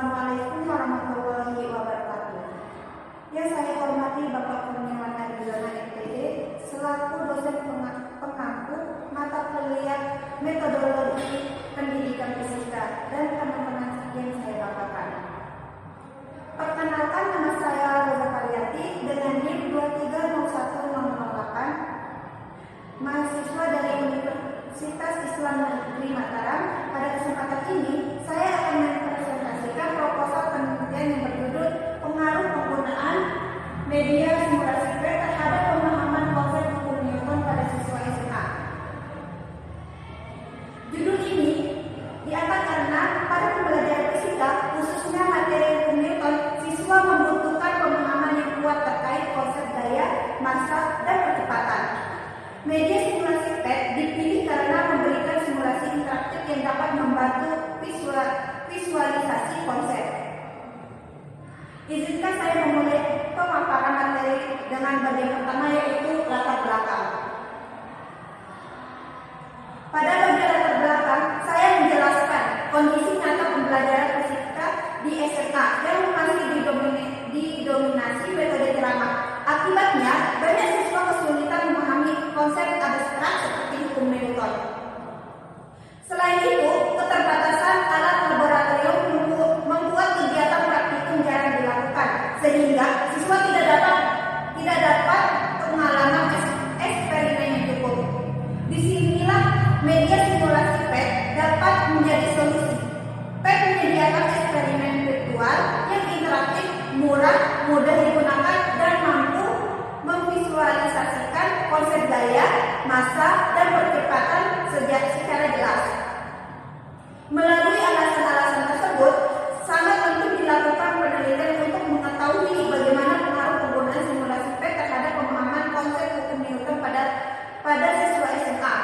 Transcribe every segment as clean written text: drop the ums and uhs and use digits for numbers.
Assalamualaikum warahmatullahi wabarakatuh. Yang saya hormati Bapak Kurniawan Ardilana MPD selaku dosen pengampu mata kuliah metodologi pendidikan fisika dan teman-teman yang saya banggakan. Perkenalkan, nama saya Rosa Pariati dengan NIM 230108, mahasiswa dari Universitas Islam Negeri Mataram. Pada kesempatan ini saya akan mempresentasikan proposal penelitian yang berjudul pengaruh penggunaan media simulasi terhadap pemahaman konsep hukum Newton pada siswa SMA. Judul ini diangkat karena pada pembelajaran fisika, khususnya materi hukum Newton, siswa membutuhkan pemahaman yang kuat terkait konsep gaya, massa, dan percepatan. Media simulasi PET dipilih karena memberikan simulasi interaktif yang dapat membantu visualisasi konsep. Izinkan saya memulai pemaparan materi dengan bagian pertama, yaitu latar belakang. Pada bagian latar belakang, saya menjelaskan kondisi nyata pembelajaran fisika di SMA yang masih didominasi metode ceramah. Akibatnya, banyak siswa kesulitan memahami konsep abstrak seperti hukum Newton. Selain itu, keterbatasan alat laboratorium membuat kegiatan praktikum jarang dilakukan, sehingga siswa tidak dapat pengalaman eksperimen yang cukup. Disinilah media simulasi PET dapat menjadi solusi. PET menyediakan eksperimen virtual yang interaktif, murah, mudah digunakan, dan mampu memvisualisasikan konsep gaya, massa, dan percepatan secara jelas. Melalui alasan-alasan tersebut, sangat penting dilakukan penelitian untuk mengetahui bagaimana pengaruh penggunaan simulasi PET terhadap pemahaman konsep hukum Newton pada siswa SMA.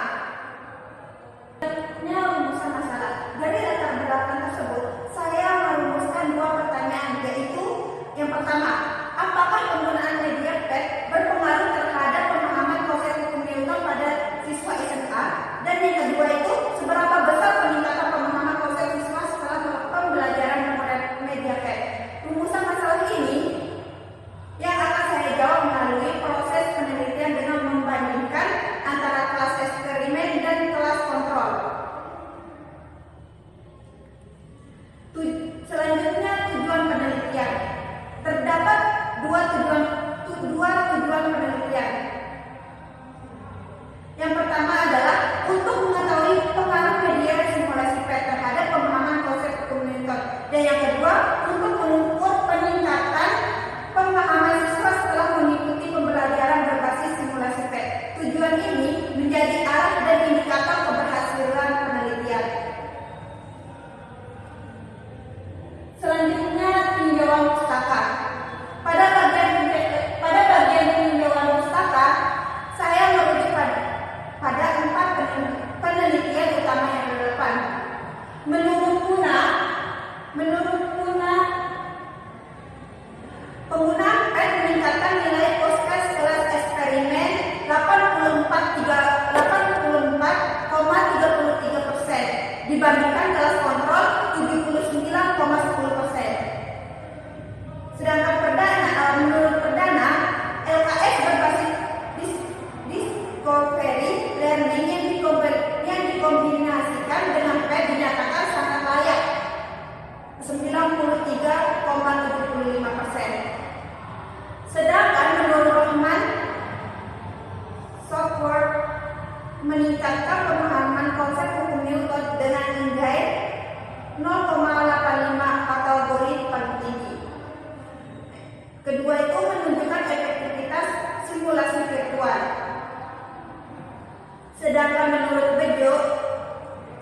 Rumusan masalah. Dari latar belakang tersebut, saya merumuskan dua pertanyaan, yaitu yang pertama, apakah penggunaan media PET berpengaruh terhadap pemahaman konsep hukum Newton pada siswa SMA? Dan yang kedua itu, seberapa besar peningkatan pemahaman konsep siswa setelah pembelajaran menggunakan media PET? Rumusan masalah ini yang akan saya jawab melalui proses penelitian dengan membandingkan antara kelas eksperimen dan kelas kontrol. Selanjutnya, tujuan penelitian. Terdapat dua tujuan penelitian. Yang pertama adalah untuk mengetahui pengaruh media simulasi PET terhadap pemahaman konsep hukum Newton. Dan yang kedua, untuk mengukur peningkatan pemahaman siswa setelah mengikuti pembelajaran berbasis simulasi PET. Tujuan ini menjadi arah dan indikator keberhasilan penelitian. Selanjutnya, tinjauan pustaka. Pada bagian tinjauan pustaka, saya merujuk pada 4 penelitian utama yang relevan. Menurut Puna, penggunaan PET meningkatkan nilai POSCAS kelas eksperimen 84,33% dibandingkan kelas kontrol 79,10%. Sedangkan menurut Perdana, LKS berbasis discovery learning yang dikombinasikan dengan PET dinyatakan sangat layak 93,75%. Sedangkan menurut Rahman, software meningkatkan pemahaman konsep hukum Newton dengan nilai 0,85 kategori paling tinggi. Kedua itu menunjukkan efektivitas simulasi virtual. Sedangkan menurut Bejo,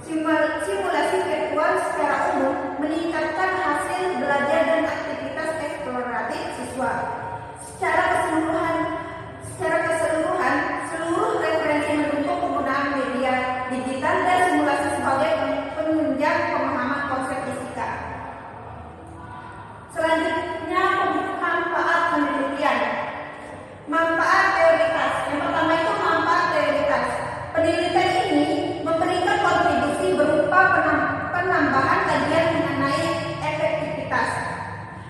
simulasi virtual secara umum meningkatkan hasil belajar dan aktivitas eksploratif siswa. Secara keseluruhan, seluruh referensi mendukung penggunaan media digital dan simulasi sebagai penunjang pemahaman konsep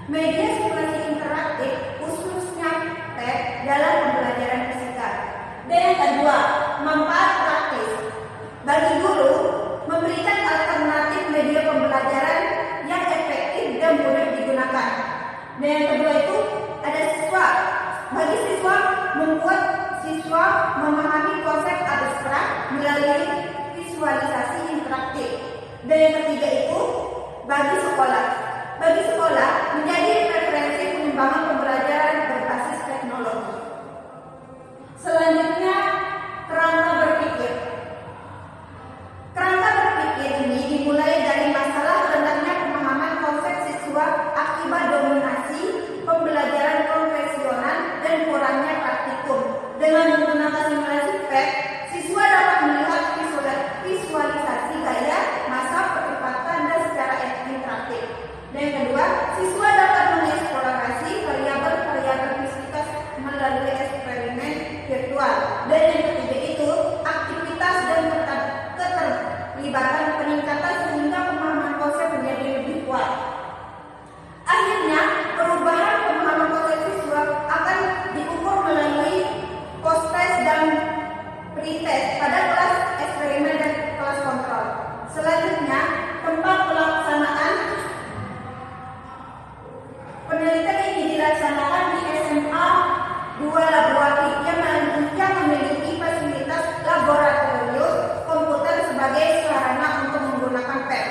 Media simulasi interaktif khususnya PET dalam pembelajaran fisika. Dan yang kedua, manfaat praktis. Bagi guru, memberikan alternatif media pembelajaran yang efektif dan mudah digunakan. Dan yang kedua itu ada siswa. Bagi siswa, membuat siswa memahami konsep abstrak melalui visualisasi interaktif. Dan yang ketiga itu bagi sekolah. Bagi sekolah menjadi referensi pengembangan pembelajaran berbasis teknologi. Selanjutnya, kerangka berpikir. Kerangka berpikir ini dimulai dari masalah rendahnya pemahaman konsep siswa akibat dominasi pembelajaran konvensional dan kurangnya praktikum. Dengan menggunakan simulasi PET, siswa dapat melihat visualisasi gaya, masa, percepatan, dan secara interaktif. Dan yang kedua, siswa dapat mengeksplorasi variabel-variabel fisika melalui eksperimen virtual. Dan yang ketiga itu aktivitas dan keterlibatan peningkatan sehingga pemahaman konsep menjadi lebih kuat. Akhirnya, perubahan pemahaman konsep siswa akan diukur melalui post-test dan pre-test pada kelas eksperimen dan kelas kontrol. Selanjutnya, tempat pelaksanaan penelitian ini dilaksanakan di SMA 2 Labuan yang memiliki fasilitas laboratorium komputer sebagai sarana untuk menggunakan PET.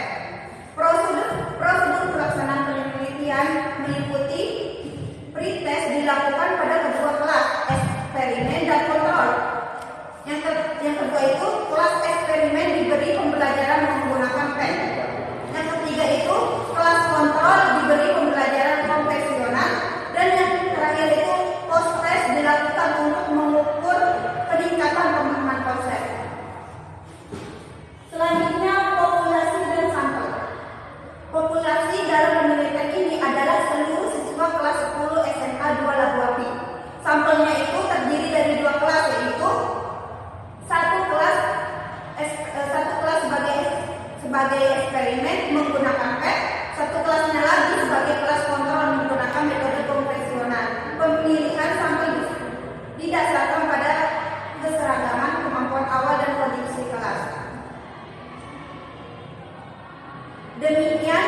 Prosedur pelaksanaan penelitian meliputi pre-test dilakukan pada kedua kelas eksperimen dan kontrol. Yang kedua itu kelas eksperimen diberi pembelajaran menggunakan PET. Yang ketiga itu kelas kontrol diberi pembelajaran konvensional. Dan yang terakhir itu post-test dilakukan untuk mengukur peningkatan pemahaman konsep. Selanjutnya, populasi dan sampel. Populasi dalam penelitian ini adalah seluruh siswa kelas 10 SMA 2 Labuan. Sampelnya itu terdiri dari dua kelas, yaitu satu kelas sebagai eksperimen menggunakan PET, satu kelasnya lagi sebagai kelas kontrol menggunakan metode konvensional. Pemilihan sampel didasarkan pada keseragaman kemampuan awal dan kondisi kelas. Demikian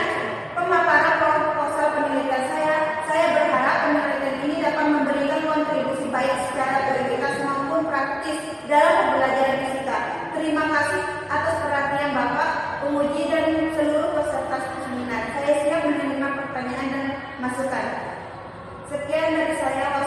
pemaparan proposal penelitian saya. Saya berharap penelitian ini dapat memberikan kontribusi baik secara teoritis maupun praktis dalam pembelajaran fisika. Terima kasih atas perhatian Bapak, penguji dan seluruh peserta seminar. Saya siap menerima pertanyaan dan masukan. Sekian dari saya.